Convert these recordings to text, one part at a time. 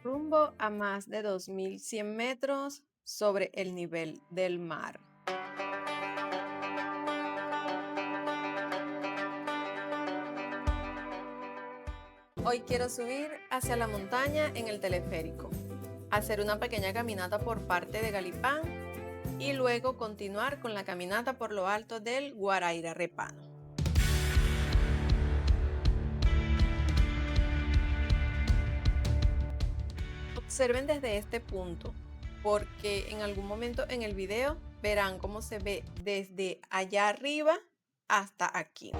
rumbo a más de 2100 metros sobre el nivel del mar. Hoy quiero subir hacia la montaña en el teleférico, hacer una pequeña caminata por parte de Galipán y luego continuar con la caminata por lo alto del Guaraíra Repano. Observen desde este punto, porque en algún momento en el video verán cómo se ve desde allá arriba hasta aquí.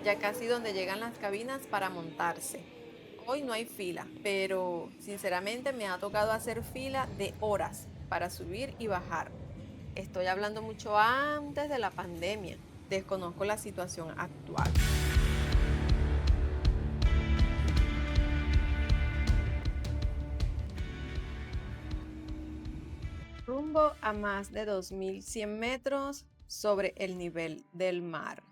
Ya casi donde llegan las cabinas para montarse. Hoy no hay fila, pero sinceramente me ha tocado hacer fila de horas para subir y bajar. Estoy hablando mucho antes de la pandemia. Desconozco la situación actual. Rumbo a más de 2100 metros sobre el nivel del mar.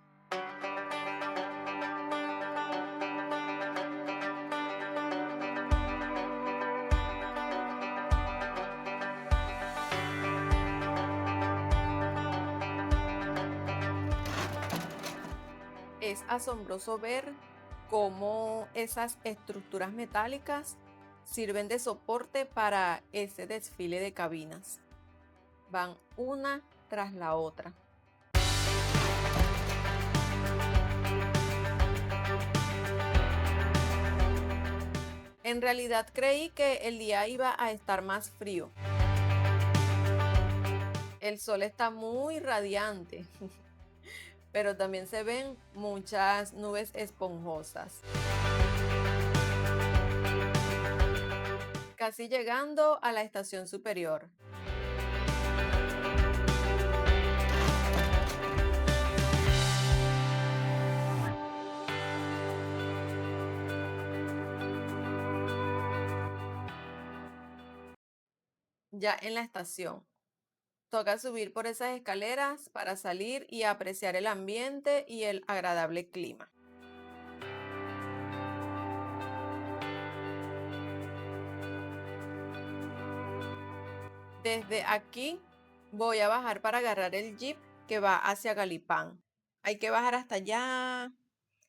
Es asombroso ver cómo esas estructuras metálicas sirven de soporte para ese desfile de cabinas. Van una tras la otra. En realidad creí que el día iba a estar más frío. El sol está muy radiante, pero también se ven muchas nubes esponjosas. Casi llegando a la estación superior. Ya en la estación. Toca subir por esas escaleras para salir y apreciar el ambiente y el agradable clima. Desde aquí voy a bajar para agarrar el jeep que va hacia Galipán. Hay que bajar hasta allá,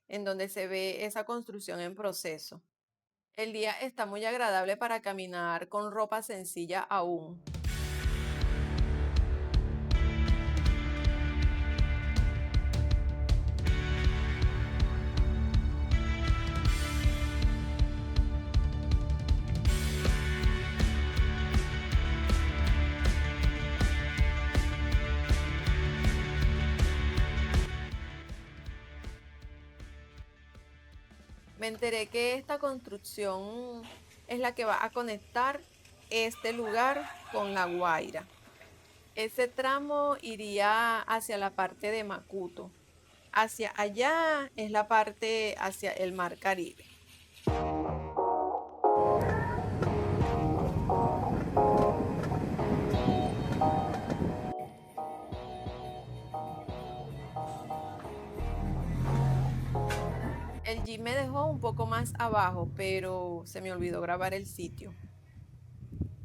en donde se ve esa construcción en proceso. El día está muy agradable para caminar con ropa sencilla aún. Me enteré que esta construcción es la que va a conectar este lugar con La Guaira. Ese tramo iría hacia la parte de Macuto. Hacia allá es la parte hacia el Mar Caribe. El jeep me dejó un poco más abajo, pero se me olvidó grabar el sitio.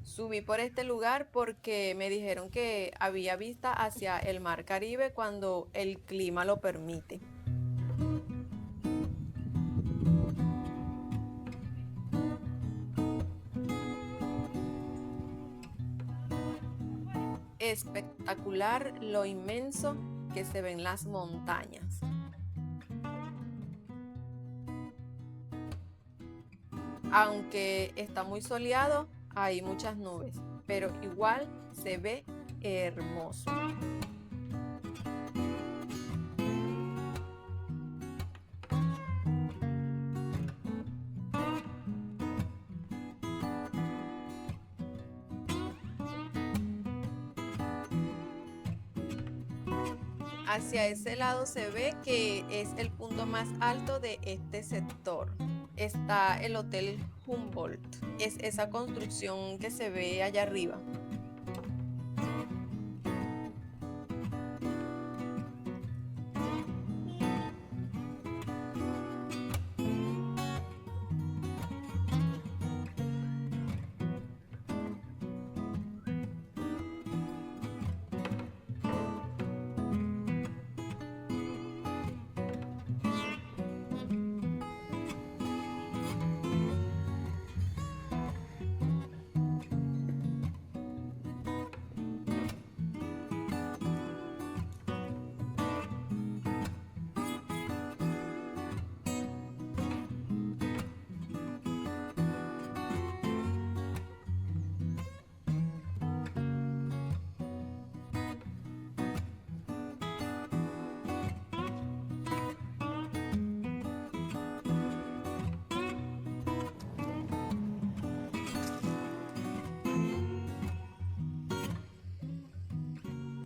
Subí por este lugar porque me dijeron que había vista hacia el Mar Caribe cuando el clima lo permite. Espectacular lo inmenso que se ven las montañas. Aunque está muy soleado, hay muchas nubes, pero igual se ve hermoso. Hacia ese lado se ve que es el punto más alto de este sector. Está el Hotel Humboldt. Es esa construcción que se ve allá arriba.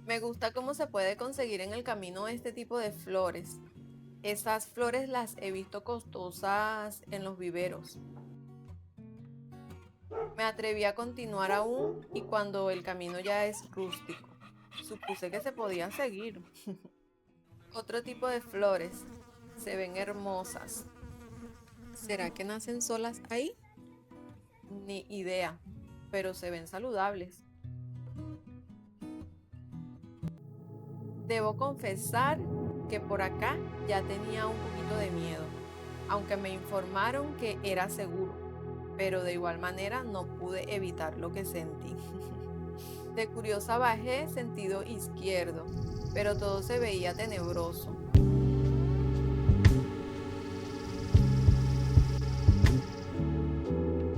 Me gusta cómo se puede conseguir en el camino este tipo de flores. Esas flores las he visto costosas en los viveros. Me atreví a continuar aún y cuando el camino ya es rústico, supuse que se podía seguir. Otro tipo de flores. Se ven hermosas. ¿Será que nacen solas ahí? Ni idea, pero se ven saludables. Debo confesar que por acá ya tenía un poquito de miedo, aunque me informaron que era seguro, pero de igual manera no pude evitar lo que sentí. De curiosa bajé sentido izquierdo, pero todo se veía tenebroso.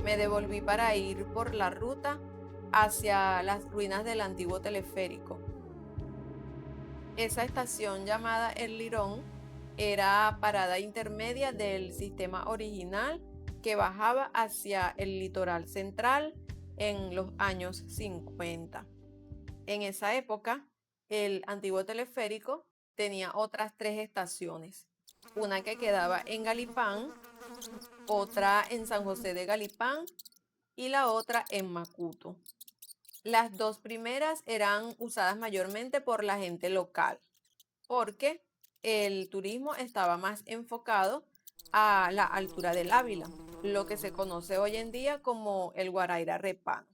Me devolví para ir por la ruta hacia las ruinas del antiguo teleférico. Esa estación llamada El Lirón era parada intermedia del sistema original que bajaba hacia el litoral central en los años 50. En esa época, el antiguo teleférico tenía otras 3 estaciones, una que quedaba en Galipán, otra en San José de Galipán y la otra en Macuto. Las 2 primeras eran usadas mayormente por la gente local, porque el turismo estaba más enfocado a la altura del Ávila, lo que se conoce hoy en día como el Guaraíra Repano.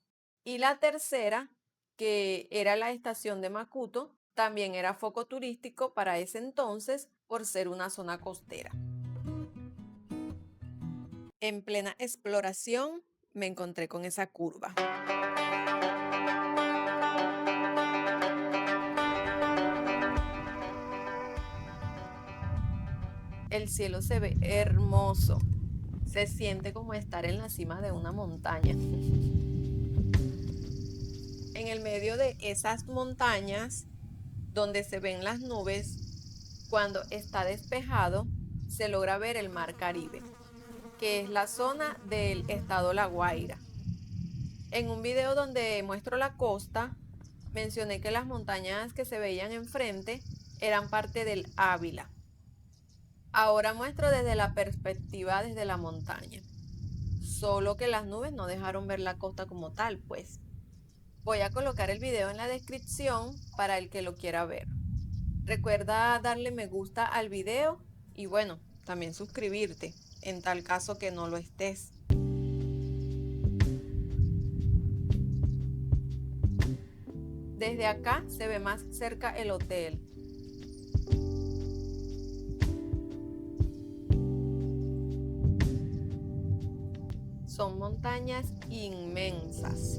Y la tercera, que era la estación de Macuto, también era foco turístico para ese entonces por ser una zona costera. En plena exploración me encontré con esa curva. El cielo se ve hermoso. Se siente como estar en la cima de una montaña. En el medio de esas montañas, donde se ven las nubes, cuando está despejado, se logra ver el mar Caribe, que es la zona del estado La Guaira. En un video donde muestro la costa, mencioné que las montañas que se veían enfrente eran parte del Ávila. Ahora muestro desde la perspectiva desde la montaña. Solo que las nubes no dejaron ver la costa como tal, pues. Voy a colocar el video en la descripción para el que lo quiera ver. Recuerda darle me gusta al video y bueno, también suscribirte, en tal caso que no lo estés. Desde acá se ve más cerca el hotel. Son montañas inmensas.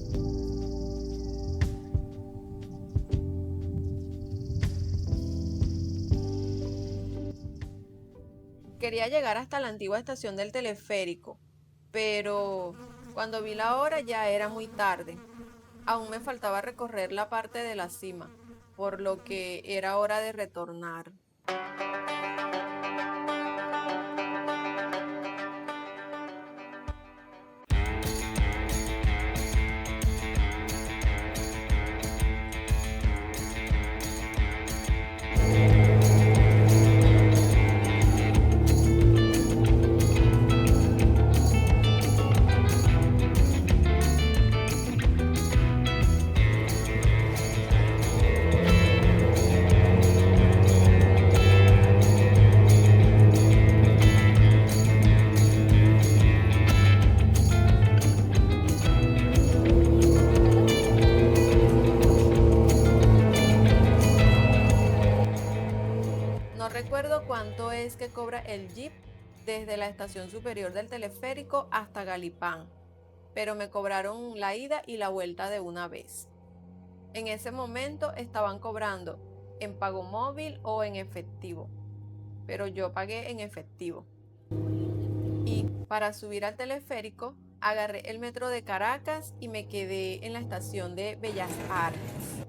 Quería llegar hasta la antigua estación del teleférico, pero cuando vi la hora ya era muy tarde. Aún me faltaba recorrer la parte de la cima, por lo que era hora de retornar. No recuerdo cuánto es que cobra el jeep desde la estación superior del teleférico hasta Galipán, pero me cobraron la ida y la vuelta de una vez. En ese momento estaban cobrando en pago móvil o en efectivo, pero yo pagué en efectivo. Y para subir al teleférico, agarré el metro de Caracas y me quedé en la estación de Bellas Artes.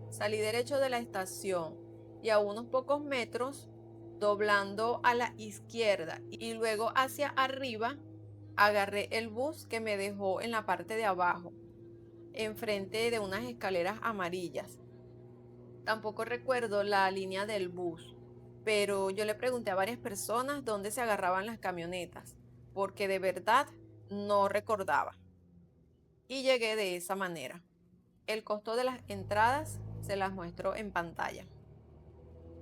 Salí derecho de la estación y a unos pocos metros, doblando a la izquierda y luego hacia arriba, agarré el bus que me dejó en la parte de abajo, enfrente de unas escaleras amarillas. Tampoco recuerdo la línea del bus, pero yo le pregunté a varias personas dónde se agarraban las camionetas, porque de verdad no recordaba. Y llegué de esa manera. El costo de las entradas se las muestro en pantalla.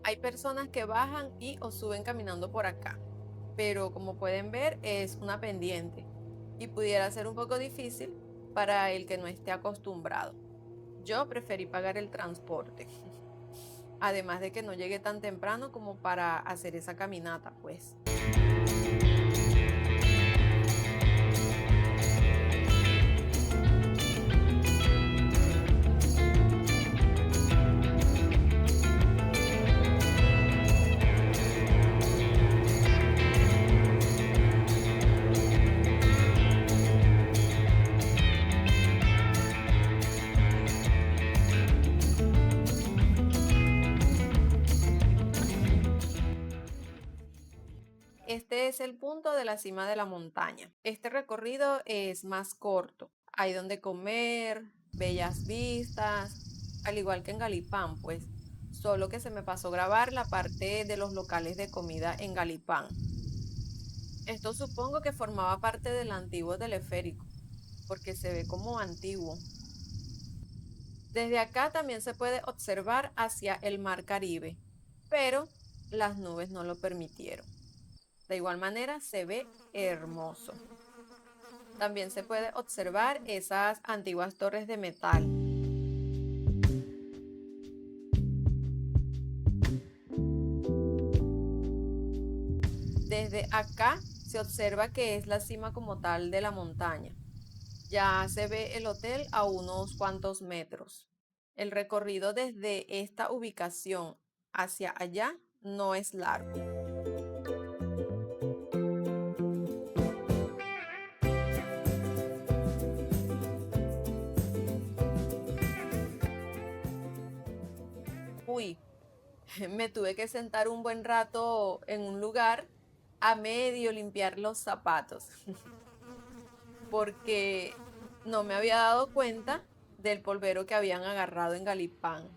Hay personas que bajan y o suben caminando por acá, pero como pueden ver es una pendiente y pudiera ser un poco difícil para el que no esté acostumbrado. Yo preferí pagar el transporte, además de que no llegué tan temprano como para hacer esa caminata, pues. Este es el punto de la cima de la montaña. Este recorrido es más corto. Hay donde comer, bellas vistas, al igual que en Galipán, pues. Solo que se me pasó grabar la parte de los locales de comida en Galipán. Esto supongo que formaba parte del antiguo teleférico, porque se ve como antiguo. Desde acá también se puede observar hacia el mar Caribe, pero las nubes no lo permitieron. De igual manera se ve hermoso. También se puede observar esas antiguas torres de metal. Desde acá se observa que es la cima como tal de la montaña. Ya se ve el hotel a unos cuantos metros. El recorrido desde esta ubicación hacia allá no es largo. Uy, me tuve que sentar un buen rato en un lugar a medio limpiar los zapatos, porque no me había dado cuenta del polvero que habían agarrado en Galipán.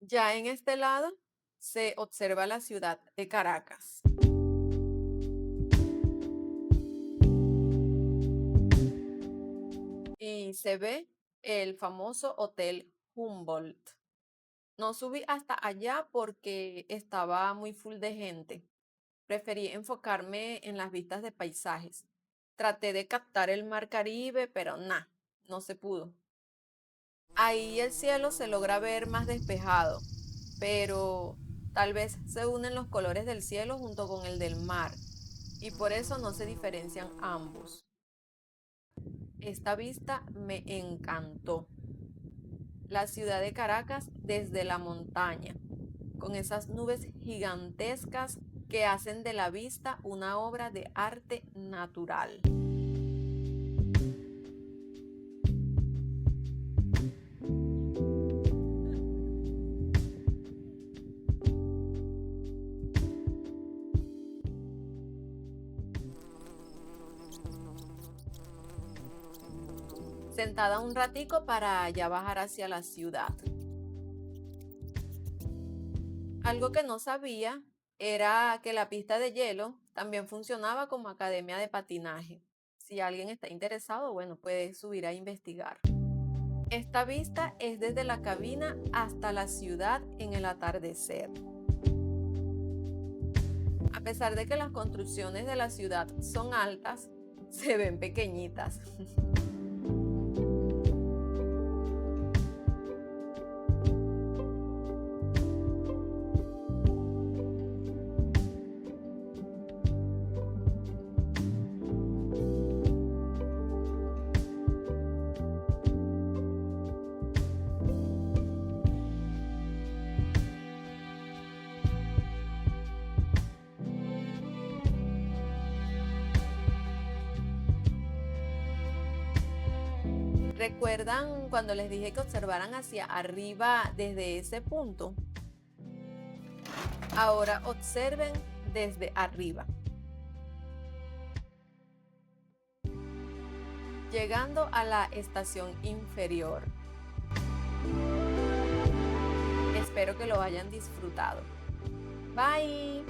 Ya en este lado se observa la ciudad de Caracas. Y se ve el famoso Hotel Humboldt. No subí hasta allá porque estaba muy full de gente. Preferí enfocarme en las vistas de paisajes. Traté de captar el mar Caribe, pero nada, no se pudo. Ahí el cielo se logra ver más despejado, pero tal vez se unen los colores del cielo junto con el del mar, y por eso no se diferencian ambos. Esta vista me encantó. La ciudad de Caracas desde la montaña, con esas nubes gigantescas que hacen de la vista una obra de arte natural. Sentada un ratico para ya bajar hacia la ciudad. Algo que no sabía era que la pista de hielo también funcionaba como academia de patinaje. Si alguien está interesado, bueno, puede subir a investigar. Esta vista es desde la cabina hasta la ciudad en el atardecer. A pesar de que las construcciones de la ciudad son altas, se ven pequeñitas. ¿Recuerdan cuando les dije que observaran hacia arriba desde ese punto? Ahora observen desde arriba. llegando a la estación inferior. Espero que lo hayan disfrutado. Bye.